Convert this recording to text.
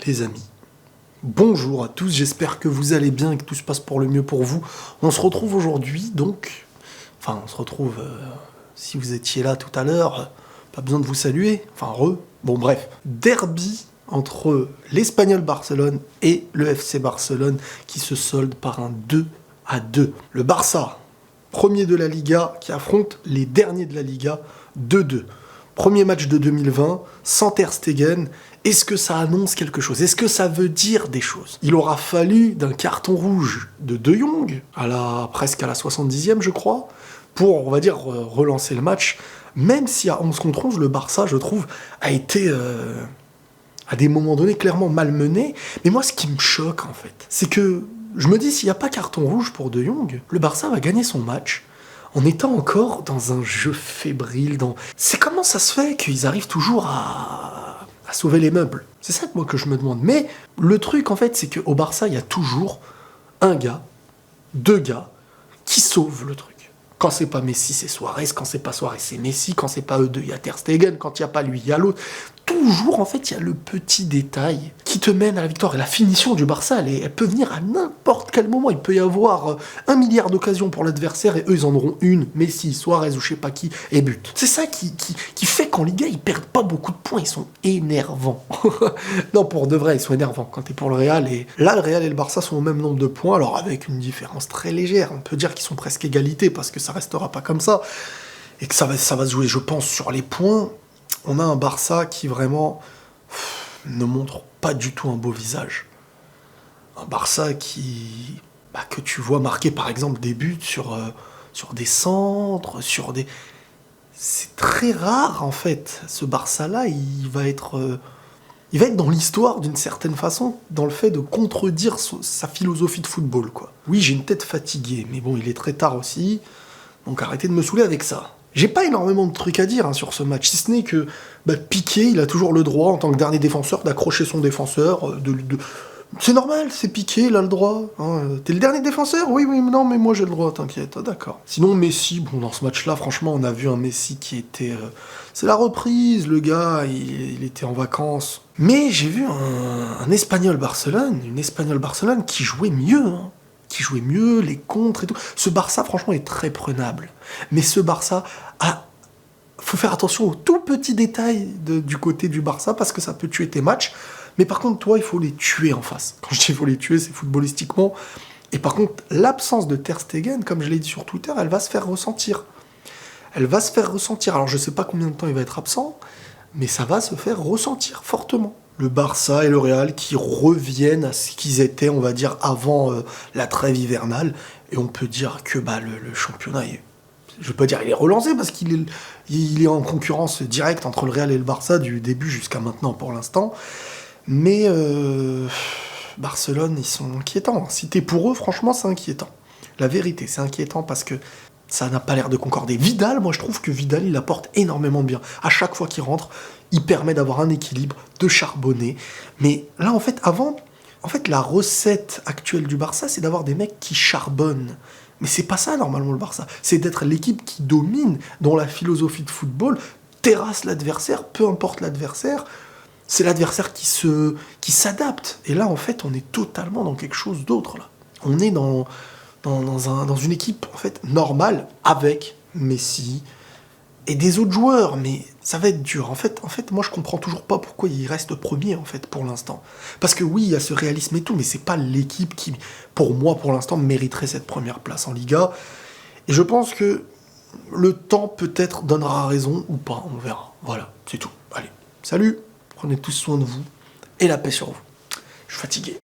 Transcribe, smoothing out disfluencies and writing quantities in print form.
Les amis, bonjour à tous, j'espère que vous allez bien et que tout se passe pour le mieux pour vous. On se retrouve aujourd'hui donc, si vous étiez là tout à l'heure, pas besoin de vous saluer, bon bref, derby entre l'Espagnol Barcelone et le FC Barcelone qui se solde par un 2-2. Le Barça, premier de la Liga, qui affronte les derniers de la Liga, 2-2. Premier match de 2020, sans Ter Stegen. Est-ce que ça annonce quelque chose? Est-ce que ça veut dire des choses? Il aura fallu d'un carton rouge de De Jong, presque à la 70e, je crois, pour, on va dire, relancer le match. Même si à 11 contre 11, le Barça, je trouve, a été, à des moments donnés, clairement malmené. Mais moi, ce qui me choque, en fait, c'est que je me dis, s'il n'y a pas carton rouge pour De Jong, le Barça va gagner son match en étant encore dans un jeu fébrile. C'est comment ça se fait qu'ils arrivent toujours à sauver les meubles? C'est ça moi que je me demande. Mais le truc, en fait, c'est qu'au Barça, il y a toujours un gars, deux gars, qui sauvent le truc. Quand c'est pas Messi, c'est Suarez. Quand c'est pas Suarez, c'est Messi. Quand c'est pas eux deux, il y a Ter Stegen. Quand il n'y a pas lui, il y a l'autre. Toujours, en fait, il y a le petit détail qui te mène à la victoire. Et la finition du Barça, elle peut venir à n'importe quel moment. Il peut y avoir 1 milliard d'occasions pour l'adversaire et eux, ils en auront une. Messi, Suarez ou je sais pas qui, et but. C'est ça qui fait qu'en Liga, ils perdent pas beaucoup de points. Ils sont énervants. Non, pour de vrai, ils sont énervants quand t'es pour le Real. Et là, le Real et le Barça sont au même nombre de points, alors avec une différence très légère. On peut dire qu'ils sont presque égalité parce que ça restera pas comme ça. Et que ça va se jouer, je pense, sur les points. On a un Barça qui vraiment ne montre pas du tout un beau visage. Un Barça que tu vois marquer par exemple des buts sur des centres, c'est très rare en fait. Ce Barça-là, il va être dans l'histoire d'une certaine façon, dans le fait de contredire sa philosophie de football, quoi. Oui, j'ai une tête fatiguée, mais bon, il est très tard aussi, donc arrêtez de me saouler avec ça. J'ai pas énormément de trucs à dire sur ce match, si ce n'est que Piqué, il a toujours le droit, en tant que dernier défenseur, d'accrocher son défenseur. C'est normal, c'est Piqué, il a le droit. Hein. T'es le dernier défenseur? Oui, non, mais moi j'ai le droit, t'inquiète. Ah, d'accord. Sinon, Messi, dans ce match-là, franchement, on a vu un Messi qui était... c'est la reprise, le gars, il était en vacances. Mais j'ai vu un Espagnol-Barcelone, une Espagnol-Barcelone qui jouait mieux, hein. Qui jouait mieux, les contres et tout. Ce Barça, franchement, est très prenable. Mais ce Barça faut faire attention aux tout petits détails du côté du Barça, parce que ça peut tuer tes matchs. Mais par contre, toi, il faut les tuer en face. Quand je dis il faut les tuer, c'est footballistiquement. Et par contre, l'absence de Ter Stegen, comme je l'ai dit sur Twitter, elle va se faire ressentir. Elle va se faire ressentir. Alors, je sais pas combien de temps il va être absent, mais ça va se faire ressentir fortement. Le Barça et le Real qui reviennent à ce qu'ils étaient, on va dire, avant la trêve hivernale. Et on peut dire que le championnat, je ne veux pas dire qu'il est relancé, parce qu'il est en concurrence directe entre le Real et le Barça du début jusqu'à maintenant pour l'instant. Mais Barcelone, ils sont inquiétants. Si t'es pour eux, franchement, c'est inquiétant. La vérité, c'est inquiétant parce que ça n'a pas l'air de concorder. Vidal, moi je trouve que Vidal, il apporte énormément de bien. À chaque fois qu'il rentre, il permet d'avoir un équilibre, de charbonner. Mais là, en fait, la recette actuelle du Barça, c'est d'avoir des mecs qui charbonnent. Mais c'est pas ça, normalement, le Barça. C'est d'être l'équipe qui domine, dont la philosophie de football terrasse l'adversaire, peu importe l'adversaire. C'est l'adversaire qui s'adapte. Et là, en fait, on est totalement dans quelque chose d'autre, là. On est dans une équipe, en fait, normale, avec Messi et des autres joueurs, mais ça va être dur. En fait, moi, je comprends toujours pas pourquoi il reste premier, en fait, pour l'instant. Parce que oui, il y a ce réalisme et tout, mais c'est pas l'équipe qui, pour moi, pour l'instant, mériterait cette première place en Liga. Et je pense que le temps, peut-être, donnera raison ou pas, on verra. Voilà, c'est tout. Allez, salut, prenez tous soin de vous, et la paix sur vous. Je suis fatigué.